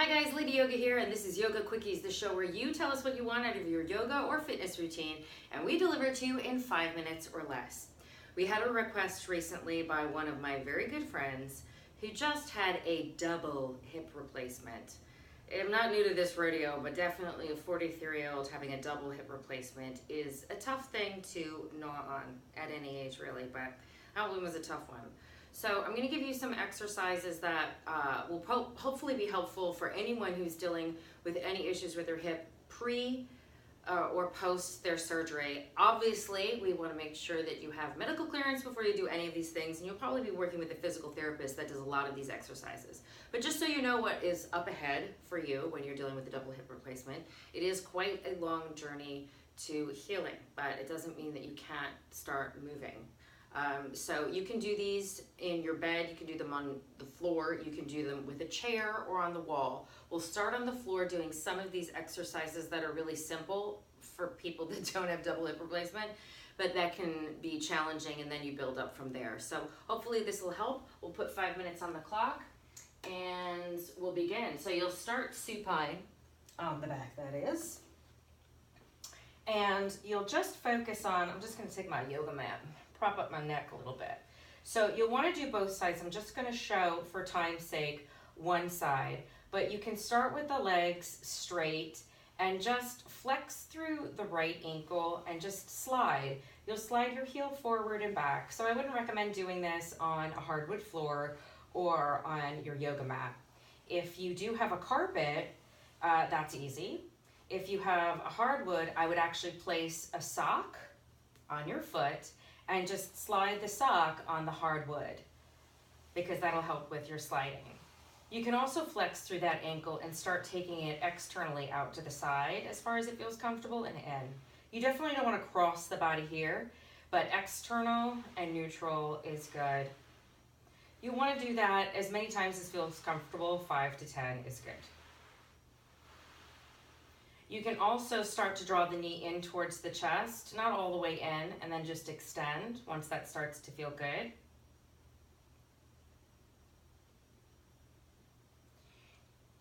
Hi guys, Lady Yoga here, and this is Yoga Quickies, the show where you tell us what you want out of your yoga or fitness routine, and we deliver it to you in 5 minutes or less. We had a request recently by one of my very good friends who just had a double hip replacement. I'm not new to this rodeo, but definitely a 43-year-old having a double hip replacement is a tough thing to gnaw on at any age really, but that one was a tough one. So I'm going to give you some exercises that will hopefully be helpful for anyone who's dealing with any issues with their hip pre or post their surgery. Obviously, we want to make sure that you have medical clearance before you do any of these things, and you'll probably be working with a physical therapist that does a lot of these exercises. But just so you know what is up ahead for you when you're dealing with a double hip replacement, it is quite a long journey to healing, but it doesn't mean that you can't start moving. So you can do these in your bed, you can do them on the floor, you can do them with a chair or on the wall. We'll start on the floor doing some of these exercises that are really simple for people that don't have double hip replacement, but that can be challenging, and then you build up from there. So hopefully this will help. We'll put 5 minutes on the clock and we'll begin. So you'll start supine on the back, that is. And you'll just focus on, I'm just going to take my yoga mat, prop up my neck a little bit. So you'll want to do both sides. I'm just going to show, for time's sake, one side. But you can start with the legs straight and just flex through the right ankle and just slide. You'll slide your heel forward and back. So I wouldn't recommend doing this on a hardwood floor or on your yoga mat. If you do have a carpet, that's easy. If you have a hardwood, I would actually place a sock on your foot and just slide the sock on the hardwood, because that'll help with your sliding. You can also flex through that ankle and start taking it externally out to the side as far as it feels comfortable and in. You definitely don't want to cross the body here, but external and neutral is good. You want to do that as many times as feels comfortable. 5 to 10 is good. You can also start to draw the knee in towards the chest, not all the way in, and then just extend once that starts to feel good.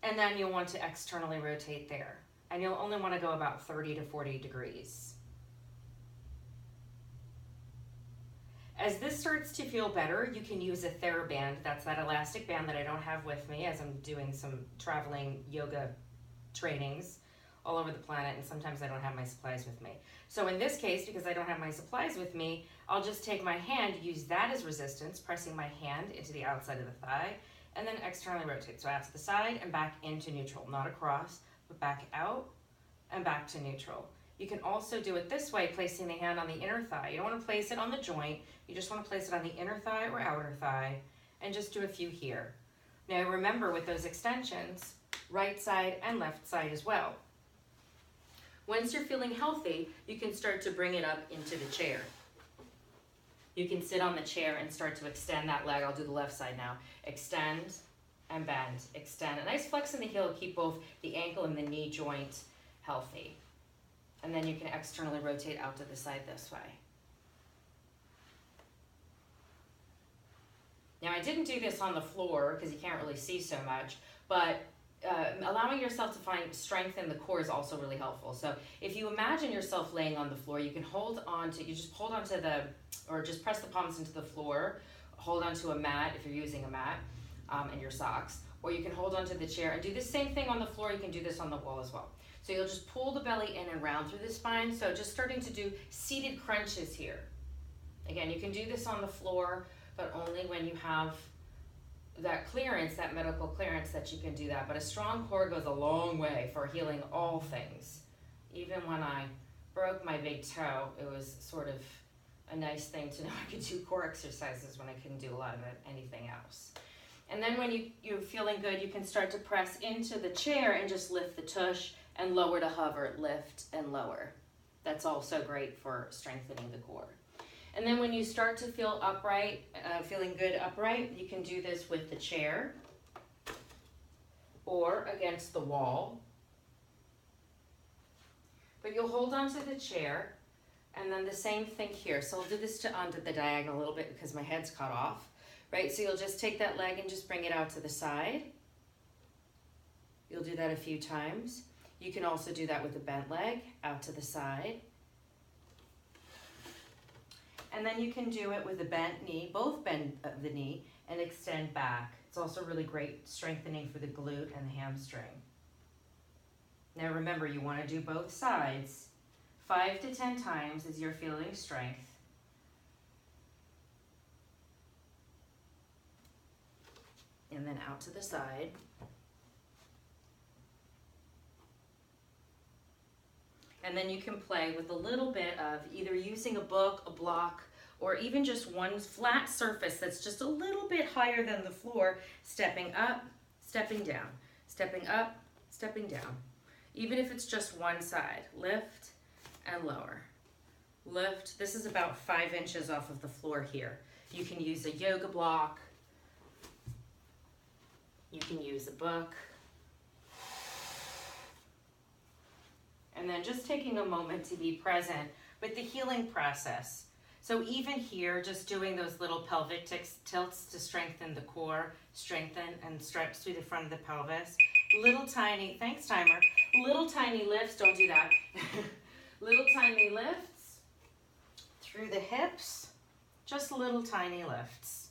And then you'll want to externally rotate there. And you'll only want to go about 30 to 40 degrees. As this starts to feel better, you can use a TheraBand. That's that elastic band that I don't have with me as I'm doing some traveling yoga trainings all over the planet, and sometimes I don't have my supplies with me. So in this case, because I don't have my supplies with me, I'll just take my hand, use that as resistance, pressing my hand into the outside of the thigh, and then externally rotate. So out to the side and back into neutral, not across, but back out and back to neutral. You can also do it this way, placing the hand on the inner thigh. You don't want to place it on the joint, you just want to place it on the inner thigh or outer thigh, and just do a few here. Now remember, with those extensions, right side and left side as well. Once you're feeling healthy, you can start to bring it up into the chair. You can sit on the chair and start to extend that leg. I'll do the left side now. Extend and bend, extend. A nice flex in the heel to keep both the ankle and the knee joint healthy. And then you can externally rotate out to the side this way. Now I didn't do this on the floor because you can't really see so much, but allowing yourself to find strength in the core is also really helpful. So if you imagine yourself laying on the floor, you can hold on to, or just press the palms into the floor, hold onto a mat if you're using a mat, and your socks, or you can hold onto the chair and do the same thing on the floor. You can do this on the wall as well. So you'll just pull the belly in and round through the spine. So just starting to do seated crunches here. Again, you can do this on the floor, but only when you have that clearance, that medical clearance, that you can do that. But a strong core goes a long way for healing all things. Even when I broke my big toe, it was sort of a nice thing to know I could do core exercises when I couldn't do a lot of anything else. And then when you're feeling good, you can start to press into the chair and just lift the tush and lower to hover, lift and lower. That's also great for strengthening the core. And then when you start to feel upright, feeling good upright, you can do this with the chair or against the wall. But you'll hold onto the chair, and then the same thing here. So I'll do this onto the diagonal a little bit because my head's cut off, right? So you'll just take that leg and just bring it out to the side. You'll do that a few times. You can also do that with a bent leg, out to the side. And then you can do it with a bent knee, both bend the knee, and extend back. It's also really great strengthening for the glute and the hamstring. Now remember, you want to do both sides 5 to 10 times as you're feeling strength. And then out to the side. And then you can play with a little bit of either using a book, a block, or even just one flat surface that's just a little bit higher than the floor, stepping up, stepping down, stepping up, stepping down. Even if it's just one side, lift and lower. Lift, this is about 5 inches off of the floor here. You can use a yoga block, you can use a book. And then just taking a moment to be present with the healing process. So even here, just doing those little pelvic tilts to strengthen the core, strengthen and stretch through the front of the pelvis. Little tiny, thanks timer, little tiny lifts, don't do that. Little tiny lifts through the hips, just little tiny lifts.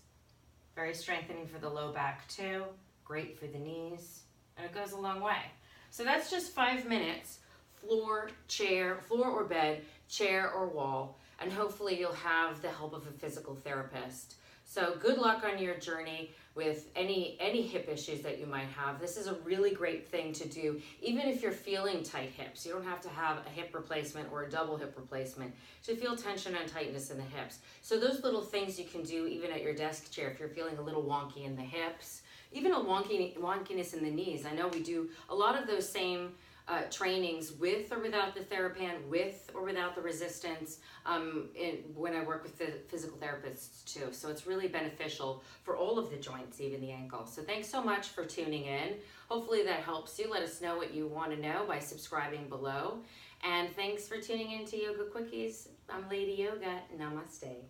Very strengthening for the low back too, great for the knees, and it goes a long way. So that's just 5 minutes. Floor, chair, floor or bed, chair or wall, and hopefully you'll have the help of a physical therapist. So good luck on your journey with any hip issues that you might have. This is a really great thing to do, even if you're feeling tight hips. You don't have to have a hip replacement or a double hip replacement to feel tension and tightness in the hips. So those little things you can do even at your desk chair if you're feeling a little wonky in the hips, even a wonkiness in the knees. I know we do a lot of those same trainings with or without the TheraBand, with or without the resistance when I work with the physical therapists too. So it's really beneficial for all of the joints, even the ankle. So thanks so much for tuning in. Hopefully that helps you. Let us know what you want to know by subscribing below. And thanks for tuning in to Yoga Quickies. I'm Lady Yoga. Namaste.